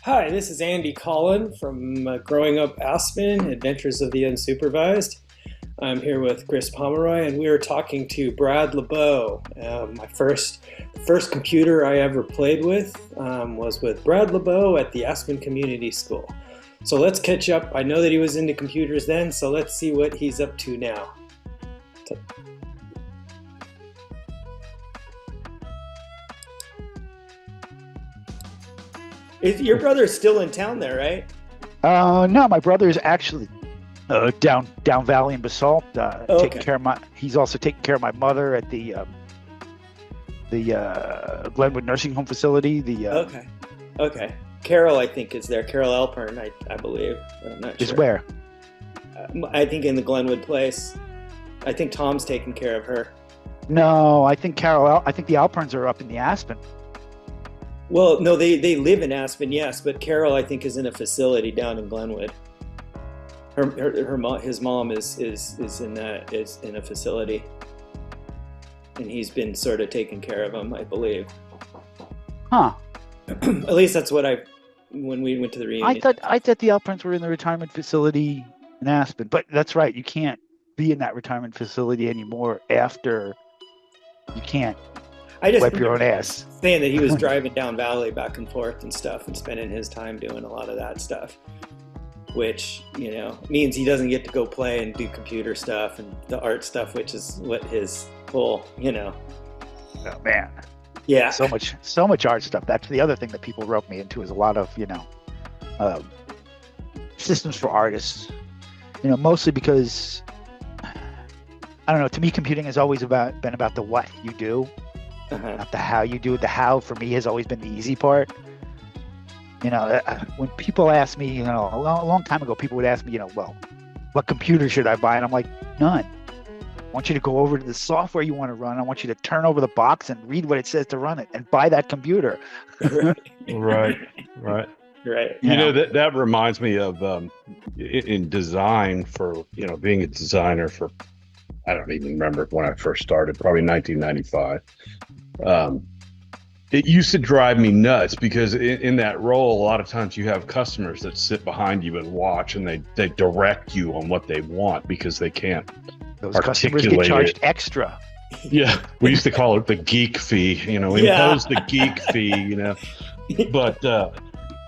Hi, this is Andy Collin from Growing Up Aspen, Adventures of the Unsupervised. I'm here with Chris Pomeroy, and we are talking to Brad Laboe. The first computer I ever played with was with Brad Laboe at the Aspen Community School. So let's catch up. I know that he was into computers then, so let's see what he's up to now. Your brother's still in town there, right? No, my brother is actually down Valley in Basalt. Taking care of he's also taking care of my mother at the Glenwood Nursing Home facility. Okay. Carol, I think, is there. Carol Alpern, I believe. I'm not sure. Is where? I think in the Glenwood place. I think Tom's taking care of her. No, I think the Alperns are up in the Aspen. Well, no, they live in Aspen, yes, but Carol, I think, is in a facility down in Glenwood. His mom is in a facility, and he's been sort of taking care of him, I believe. Huh? At least that's what when we went to the reunion. I thought the Alperns were in the retirement facility in Aspen, but that's right. You can't be in that retirement facility anymore after you can't. I just wipe your own ass. Saying that he was driving down Valley back and forth and stuff and spending his time doing a lot of that stuff, which, means he doesn't get to go play and do computer stuff and the art stuff, which is what his whole, Oh, man. Yeah. So much art stuff. That's the other thing that people roped me into is a lot of, systems for artists, mostly because, I don't know, to me, computing has always been about the what you do. Not the how you do it. The how for me has always been the easy part. When people ask me, a long time ago, people would ask me, well, what computer should I buy? And I'm like, none. I want you to go over to the software you want to run. I want you to turn over the box and read what it says to run it and buy that computer. Right. That reminds me of in design for, being a designer for, I don't even remember when I first started, probably 1995. It used to drive me nuts because in that role, a lot of times you have customers that sit behind you and watch, and they direct you on what they want because they can't Those customers get charged extra. Yeah, we used to call it the geek fee. Impose the geek fee.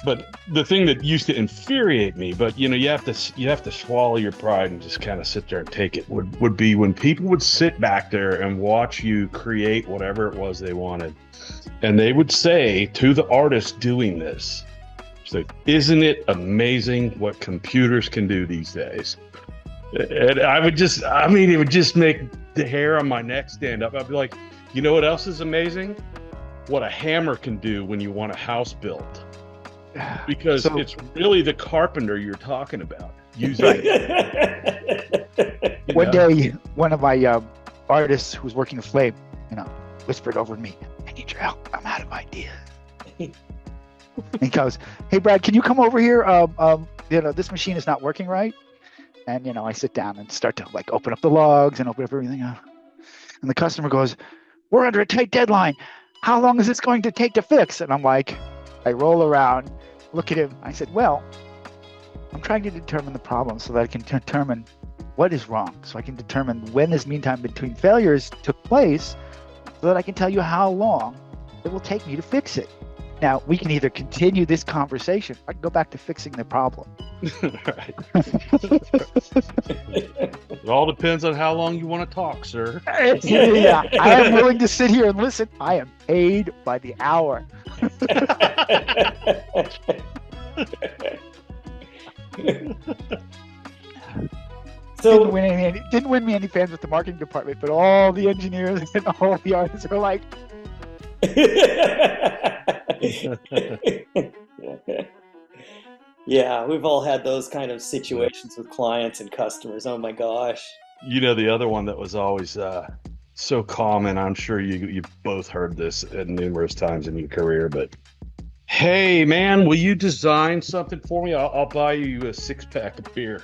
But the thing that used to infuriate me, but you have to swallow your pride and just kind of sit there and take it, would be when people would sit back there and watch you create whatever it was they wanted, and they would say to the artist doing this, "Isn't it amazing what computers can do these days?" And it would just make the hair on my neck stand up. I'd be like, you know what else is amazing? What a hammer can do when you want a house built. Because it's really the carpenter you're talking about. One day, one of my artists who was working with Flame, whispered over to me, "I need your help. I'm out of ideas." And he goes, "Hey, Brad, can you come over here? This machine is not working right." And I sit down and start to open up the logs and open up everything up. And the customer goes, "We're under a tight deadline. How long is this going to take to fix?" And I'm like, I roll around, look at him. I said, "Well, I'm trying to determine the problem so that I can determine what is wrong. So I can determine when this mean time between failures took place so that I can tell you how long it will take me to fix it. Now, we can either continue this conversation or I can go back to fixing the problem." Right. It all depends on how long you want to talk, sir. Yeah, I am willing to sit here and listen. I am paid by the hour. So didn't win me any fans with the marketing department, but all the engineers and all the artists are like, yeah, we've all had those kind of situations with clients and customers. Oh my gosh. The other one that was always so common, I'm sure you've both heard this numerous times in your career, but, "Hey man, will you design something for me? I'll buy you a 6-pack of beer."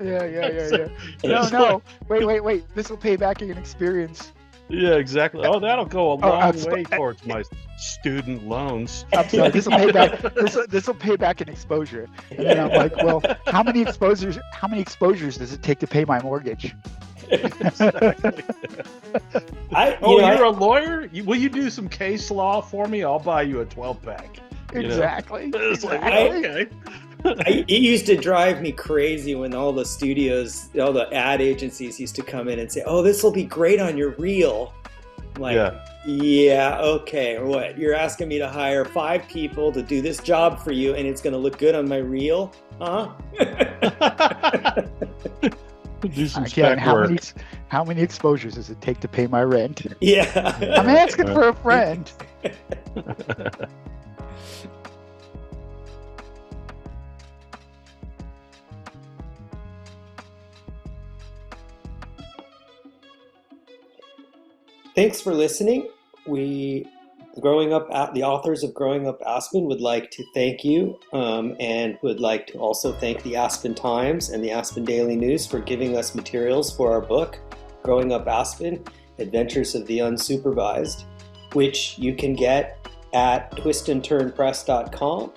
Yeah. No. Wait. This will pay back in experience. Yeah, exactly. Oh, that'll go a long way towards my student loans. I'm sorry, this will pay back. This will pay back in exposure. And then I'm like, well, how many exposures? How many exposures does it take to pay my mortgage? Exactly. You're a lawyer? Will you do some case law for me? I'll buy you a 12-pack. Exactly. It's like, Exactly. okay. It used to drive me crazy when all the studios, all the ad agencies used to come in and say, "Oh, this will be great on your reel." I'm like, yeah, okay. What? You're asking me to hire 5 people to do this job for you, and it's going to look good on my reel, huh? Do some Again, spec work. how many exposures does it take to pay my rent? Yeah. I'm asking for a friend. Thanks for listening. The authors of Growing Up Aspen would like to thank you and would like to also thank the Aspen Times and the Aspen Daily News for giving us materials for our book, Growing Up Aspen, Adventures of the Unsupervised, which you can get at twistandturnpress.com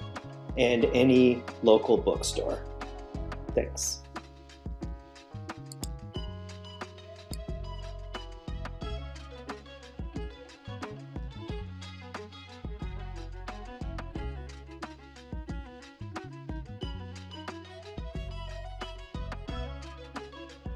and any local bookstore. Thanks.